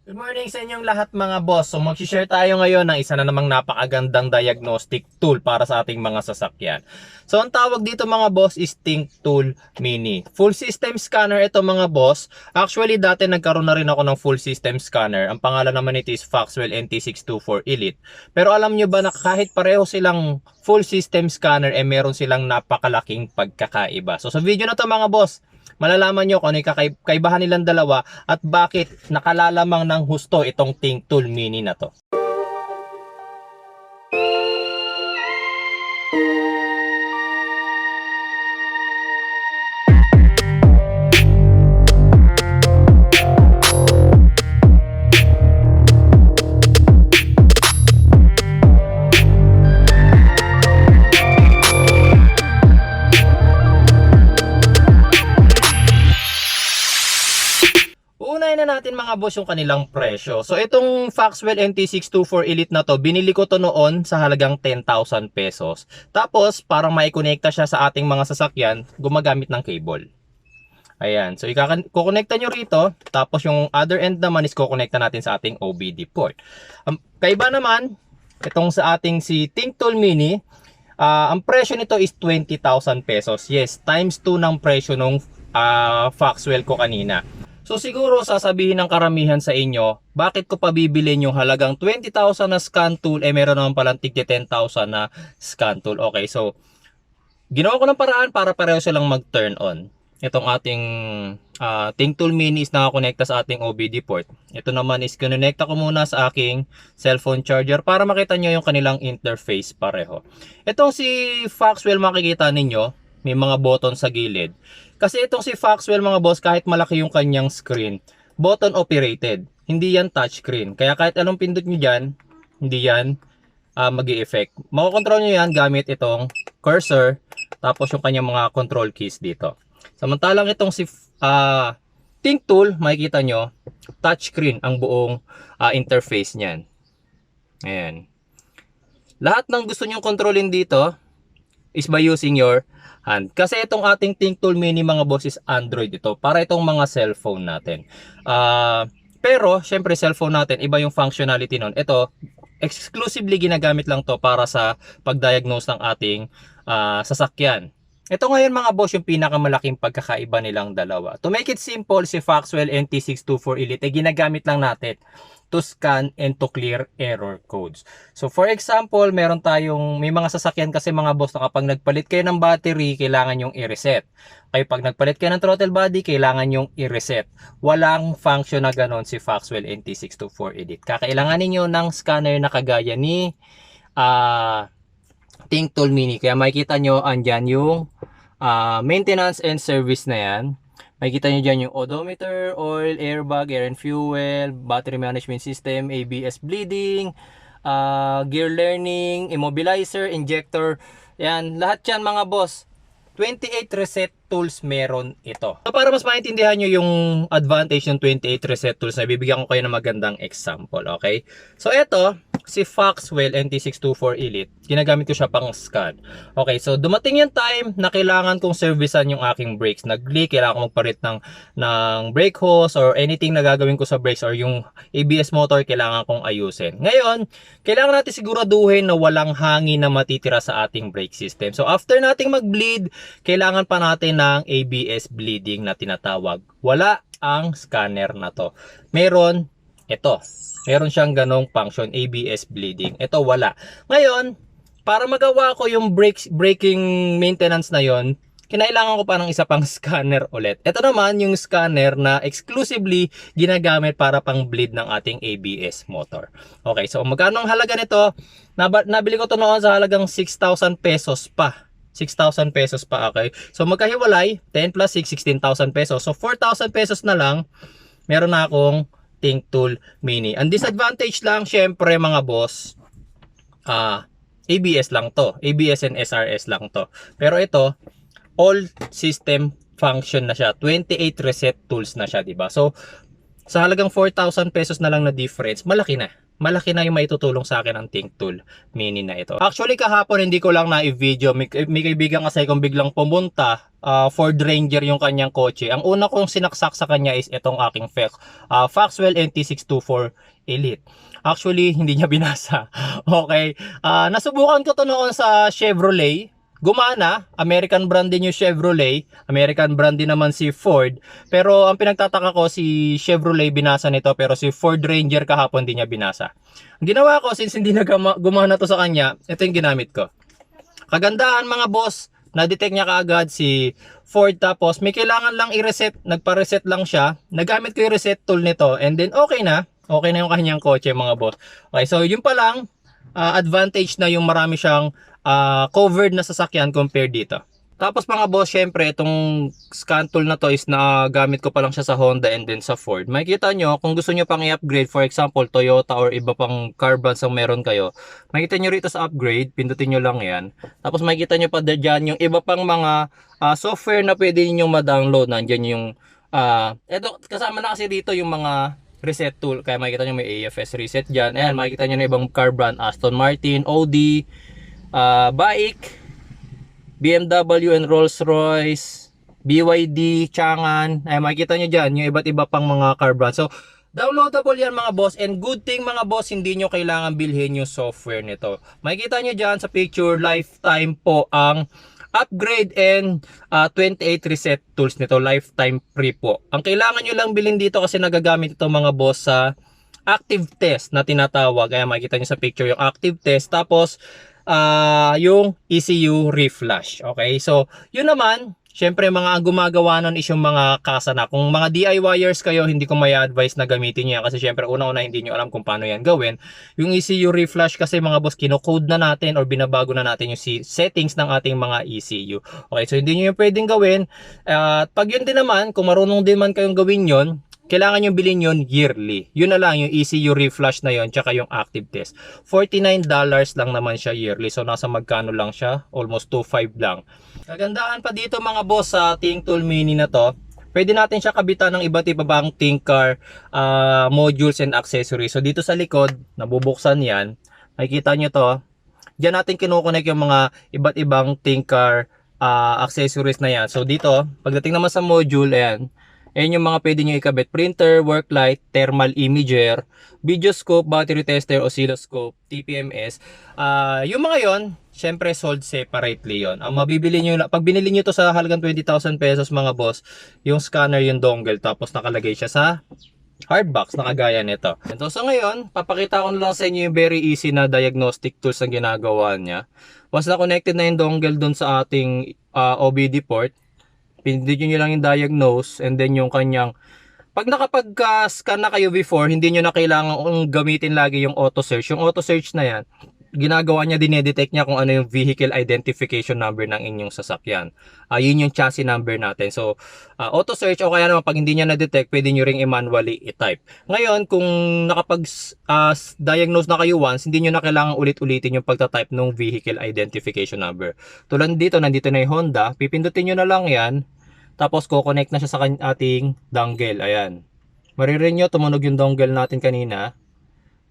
Good morning sa inyong lahat mga boss. So mag-share tayo ngayon ng isa na namang napakagandang diagnostic tool para sa ating mga sasakyan. So ang tawag dito mga boss is THINKTOOL MINI. Full system scanner ito mga boss. Actually dati nagkaroon na rin ako ng full system scanner. Ang pangalan naman nito is Foxwell NT624 Elite. Pero alam nyo ba na kahit pareho silang full system scanner meron silang napakalaking pagkakaiba. So sa video na to mga boss, malalaman nyo kung ano yung kaibahan nilang dalawa at bakit nakalalamang ng husto itong THINKTOOL MINI na to. Unahin na natin mga boss yung kanilang presyo. So itong Foxwell NT624 Elite na to, binili ko to noon sa halagang 10,000 pesos. Tapos parang maikonekta siya sa ating mga sasakyan gumagamit ng cable. Ayan, so kukonekta nyo rito. Tapos yung other end naman is kukonekta natin sa ating OBD port. Kaiba naman, itong sa ating si THINKTOOL MINI, ang presyo nito is 20,000 pesos. Yes, times 2 ng presyo nung Foxwell ko kanina. So siguro sasabihin ng karamihan sa inyo, bakit ko pa bibilin yung halagang 20,000 na scan tool meron naman palang tig 10,000 na scan tool. Okay, so ginawa ko ng paraan para pareho silang mag-turn on. Itong ating THINKTOOL MINI is nakakonekta sa ating OBD port. Ito naman is kinonekta ko muna sa aking cellphone charger para makita nyo yung kanilang interface pareho. Itong si Foxwell makikita ninyo, may mga button sa gilid. Kasi itong si Foxwell mga boss, kahit malaki yung kanyang screen, button operated. Hindi yan touchscreen. Kaya kahit anong pindot nyo dyan, hindi yan mag-i-effect. Makokontrol nyo yan gamit itong cursor, tapos yung kanyang mga control keys dito. Samantalang itong si THINKTOOL, makikita nyo, touchscreen ang buong interface nyan. Ayan. Lahat ng gusto nyo kontrolin dito is by using your hand. Kasi itong ating THINKTOOL MINI mga boss is Android ito. Para itong mga cellphone natin. Pero, syempre cellphone natin, iba yung functionality nun. Ito, exclusively ginagamit lang to para sa pag-diagnose ng ating sasakyan. Ito ngayon mga boss yung pinakamalaking pagkakaiba nilang dalawa. To make it simple, si Foxwell NT624 Elite ginagamit lang natin to scan and to clear error codes. So for example, may mga sasakyan kasi mga boss na kapag nagpalit kayo ng battery, kailangan yung i-reset. Kaya pag nagpalit kayo ng throttle body, kailangan yung i-reset. Walang function na ganon si Foxwell NT624 Elite. Kakailangan ninyo ng scanner na kagaya ni THINKTOOL MINI. Kaya makikita nyo, andyan yung maintenance and service na yan. Makikita nyo dyan yung odometer, oil, airbag, air and fuel, battery management system, ABS bleeding, gear learning, immobilizer, injector. Yan, lahat yan mga boss. 28 reset tools meron ito. So para mas maintindihan nyo yung advantage ng 28 reset tools, bibigyan ko kayo ng magandang example, okay? So ito, si Foxwell NT624 Elite, ginagamit ko siya pang scan. Okay, so dumating yung time na kailangan kong servicean yung aking brakes. Nag-leak, kailangan kong magpalit ng brake hose or anything na gagawin ko sa brakes or yung ABS motor, kailangan kong ayusin. Ngayon, kailangan natin siguraduhin na walang hangin na matitira sa ating brake system. So after nating mag-bleed, kailangan pa natin ng ABS bleeding na tinatawag. Wala ang scanner na to. Meron ito. Meron siyang ganong function, ABS bleeding. Ito wala. Ngayon, para magawa ko yung braking maintenance na yon, kinailangan ko pa ng isa pang scanner ulit. Ito naman yung scanner na exclusively ginagamit para pang bleed ng ating ABS motor. Okay, so magkano ang halaga nito? Nabili ko to noon sa halagang 6,000 pesos pa. 6,000 pesos pa, okay? So magkahiwalay, 10 plus 6, 16,000 pesos. So 4,000 pesos na lang, meron na akong THINKTOOL MINI. Ang disadvantage lang, syempre mga boss, ABS lang to. ABS and SRS lang to. Pero ito, all system function na siya. 28 reset tools na siya, diba? So, sa halagang 4,000 pesos na lang na difference, malaki na. Malaki na yung maitutulong sa akin ng ThinkTool Mini na ito. Actually, kahapon hindi ko lang na-i-video. May kaibigan kasi kung biglang pumunta, Ford Ranger yung kanyang kotse. Ang una kong sinaksak sa kanya is itong aking Foxwell NT624 Elite. Actually, hindi niya binasa. Okay. Nasubukan ko to noon sa Chevrolet. Gumana, American brand din yung Chevrolet, American brand din naman si Ford. Pero ang pinagtataka ko, si Chevrolet binasa nito, pero si Ford Ranger kahapon din niya binasa. Ang ginawa ko, since hindi na gumana to sa kanya, ito yung ginamit ko. Kagandahan mga boss, na-detect niya kaagad si Ford, tapos may kailangan lang i-reset, nagpa-reset lang siya. Nagamit ko yung reset tool nito, and then okay na yung kanyang kotse mga boss. Okay, so yun pa lang, advantage na yung marami siyang covered na sasakyan compared dito. Tapos mga boss, syempre itong scan tool na to is nagamit ko pa lang siya sa Honda and then sa Ford. Makikita nyo, kung gusto nyo pang i-upgrade, for example Toyota or iba pang car brands ang meron kayo, makikita nyo rito sa upgrade, pindutin nyo lang yan. Tapos makikita nyo pa dyan yung iba pang mga software na pwede nyo ma-download. Nandyan yung eto, kasama na kasi dito yung mga reset tool, kaya makikita nyo may AFS reset dyan. Ayan, makikita nyo na ibang car brand, Aston Martin, Audi, bike, BMW and Rolls-Royce, BYD, Changan. Ay, makikita nyo dyan yung iba't iba pang mga car brands. So, downloadable yan mga boss, and good thing mga boss, hindi nyo kailangan bilhin yung software nito. Makikita nyo dyan sa picture, lifetime po ang upgrade and 28 reset tools nito, lifetime free po. Ang kailangan nyo lang bilhin dito kasi nagagamit ito mga boss sa active test na tinatawag. Kaya makikita nyo sa picture yung active test, tapos yung ECU reflash. Okay, so yun naman, syempre mga gumagawa nun is yung mga kasa na. Kung mga DIYers kayo, hindi ko may advice na gamitin nyo yan kasi syempre una-una hindi nyo alam kung paano yan gawin. Yung ECU reflash kasi mga boss, kinocode na natin or binabago na natin yung settings ng ating mga ECU. Okay, so hindi nyo yung pwedeng gawin. Pag yun din naman, kung marunong din man kayong gawin yun, kailangan nyo bilhin yun yearly. Yun na lang, yung ECU reflash na yun, tsaka yung active test. $49 lang naman siya yearly. So, nasa magkano lang siya? Almost 2.5 lang. Kagandahan pa dito mga boss sa ThinkTool Mini na to, pwede natin siya kabitan ng iba't iba bang THINKCAR modules and accessories. So, dito sa likod, nabubuksan yan. Makikita nyo to. Diyan natin kinukonek yung mga iba't ibang THINKCAR accessories na yan. So, dito, pagdating naman sa module, ayan, ayan yung mga pwede nyo ikabit. Printer, work light, thermal imager, video scope, battery tester, oscilloscope, TPMS. Yung mga yon, syempre sold separately yon. Ang mabibili nyo, pag binili nyo to sa halagang 20,000 pesos mga boss, yung scanner, yung dongle, tapos nakalagay siya sa hardbox na kagaya nito. So ngayon, papakita ko na lang sa inyo yung very easy na diagnostic tools na ginagawa niya. Once na connected na yung dongle dun sa ating OBD port, pindutin nyo lang yung diagnose, and then yung kanyang, pag nakapag-scan na kayo before, hindi nyo na kailangan gamitin lagi yung auto search. Yung auto search na yan, ginagawa niya, dinedetect niya kung ano yung vehicle identification number ng inyong sasakyan. Yun yung chassis number natin. So, auto search, o kaya naman pag hindi niya na-detect, pwede nyo ring i-manually i-type. Ngayon, kung nakapag-diagnose na kayo once, hindi nyo na kailangan ulit-ulitin yung pagta-type ng vehicle identification number. Tulad dito, nandito na yung Honda, pipindutin nyo na lang yan. Tapos, ko-connect na siya sa ating dongle. Ayan. Maririn nyo, tumunog yung dongle natin kanina.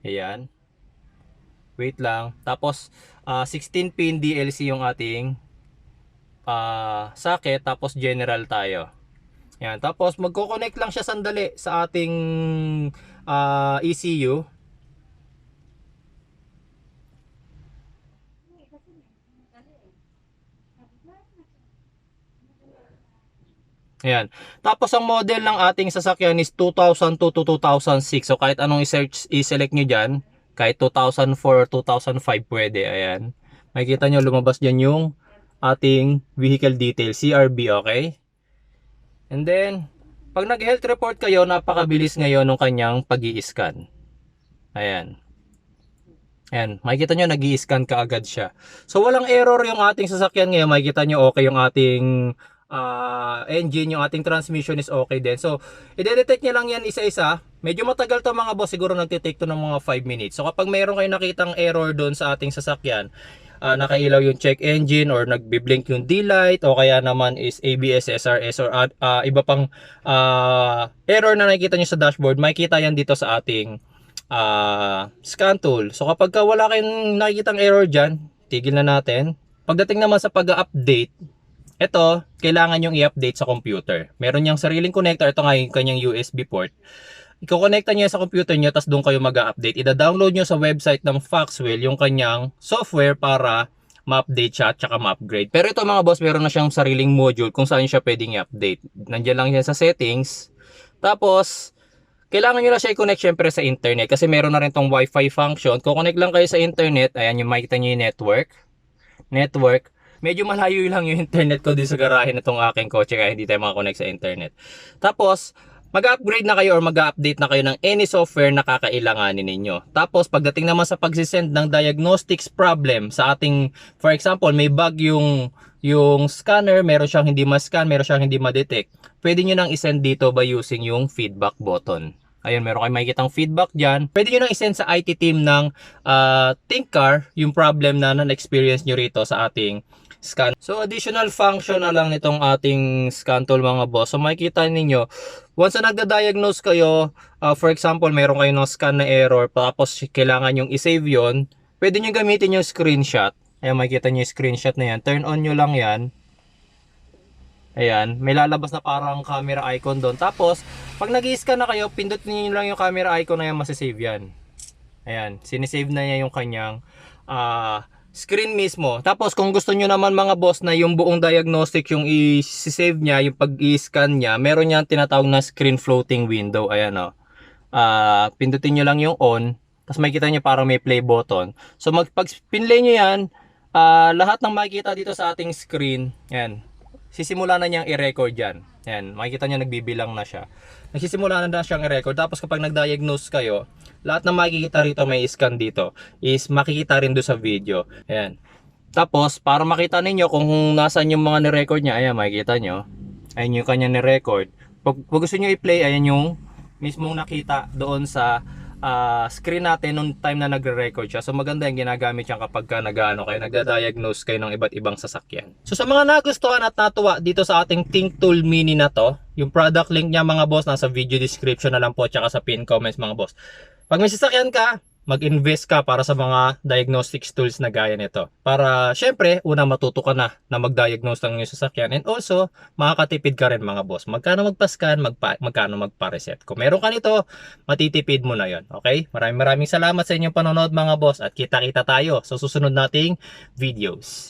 Ayan. Wait lang. Tapos, 16-pin DLC yung ating socket. Tapos, general tayo. Ayan. Tapos, magko-connect lang siya sandali sa ating ECU. Ayan. Tapos ang model ng ating sasakyan is 2002 to 2006. So kahit anong i-select nyo dyan, kahit 2004 or 2005 pwede. Ayan. Makikita nyo lumabas dyan yung ating vehicle detail, CRB, okay? And then, pag nag-health report kayo, napakabilis ngayon ng kanyang pag-i-scan. Ayan. Ayan, makikita nyo nag-i-scan ka agad siya. So walang error yung ating sasakyan ngayon. Makikita nyo okay yung ating engine, yung ating transmission is okay din. So, i-detect niya lang yan isa-isa. Medyo matagal to mga boss, siguro nagtitake to ng mga 5 minutes. So, kapag mayroon kayo nakitang error doon sa ating sasakyan, nakailaw yung check engine or nagbi-blink yung D-light o kaya naman is ABS, SRS or iba pang error na nakikita nyo sa dashboard, makikita yan dito sa ating scan tool. So kapag wala kayong nakikitang error dyan, tigil na natin. Pagdating naman sa pag-update, ito, kailangan yung i-update sa computer. Meron niyang sariling connector. Ito nga yung kanyang USB port. Iko-connecta niyo sa computer niyo, tapos doon kayo mag-update. Ida-download niyo sa website ng Foxwell yung kanyang software para ma-update siya at saka ma-upgrade. Pero ito mga boss, meron na siyang sariling module kung saan siya pwedeng i-update. Nandiyan lang yan sa settings. Tapos, kailangan nyo na siya i-connect syempre sa internet kasi meron na rin tong Wi-Fi function. Kung connect lang kayo sa internet, ayan yung makikita nyo yung network. Medyo malayo lang yung internet ko din sa garahe nitong aking kotse kaya hindi tayo makakonect sa internet. Tapos, mag-upgrade na kayo or mag-update na kayo ng any software na kakailanganin ninyo. Tapos, pagdating naman sa pagsisend ng diagnostics problem sa ating, for example, may bug yung scanner, meron siyang hindi ma-scan, meron siyang hindi ma-detect. Pwede nyo nang isend dito by using yung feedback button. Ayun, meron kayong makikitang feedback dyan. Pwede nyo nang isend sa IT team ng THINKCAR yung problem na na-experience nyo rito sa ating scan. So additional function na lang nitong ating scan tool mga boss. So makikita ninyo, once na nagda-diagnose kayo, for example, meron kayo ng scan na error, tapos kailangan yung i-save yon, pwede nyo gamitin yung screenshot. Ayan, makikita nyo yung screenshot na yan. Turn on nyo lang yan. Ayan, may lalabas na parang camera icon doon. Tapos, pag nag-i-scan na kayo, pindutin nyo lang yung camera icon na yan, masisave yan. Ayan, sinisave na niya yung kanyang screen mismo. Tapos kung gusto nyo naman mga boss na yung buong diagnostic yung i-save niya, yung pag-i-scan niya, meron niyan tinatawag na screen floating window. Ayan o. Pindutin nyo lang yung on. Tapos makikita nyo parang may play button. So pag pinlay nyo yan, lahat ng makikita dito sa ating screen, yan, sisimula na niyang i-record yan. Yan, makikita nyo nagbibilang na siya. Nagsisimula na siyang i-record. Tapos kapag nag-diagnose kayo, lahat ng makikita rito may scan dito is makikita rin doon sa video. Ayan. Tapos para makita ninyo kung nasaan yung mga ni-record niya, ayan makikita nyo. Ayan yung kanya ni-record. Pag gusto nyo i-play, ayan yung mismong nakita doon sa screen natin nung time na nagre-record siya. So maganda yung ginagamit siya kapag nagda-diagnose kayo ng iba't ibang sasakyan. So sa mga nagustuhan at natuwa dito sa ating THINKTOOL MINI na to, yung product link niya mga boss nasa video description na lang po tsaka sa pin comments mga boss. Pag may sasakyan ka, mag-invest ka para sa mga diagnostics tools na gaya nito. Para syempre, una matuto ka na mag-diagnose ng iyong sasakyan and also makakatipid ka rin mga boss. Magkano magpa-scan, magkano magpa-reset. Kung meron ka nito, matitipid mo na yon. Okay? Maraming salamat sa inyong panonood mga boss at kita-kita tayo sa susunod nating videos.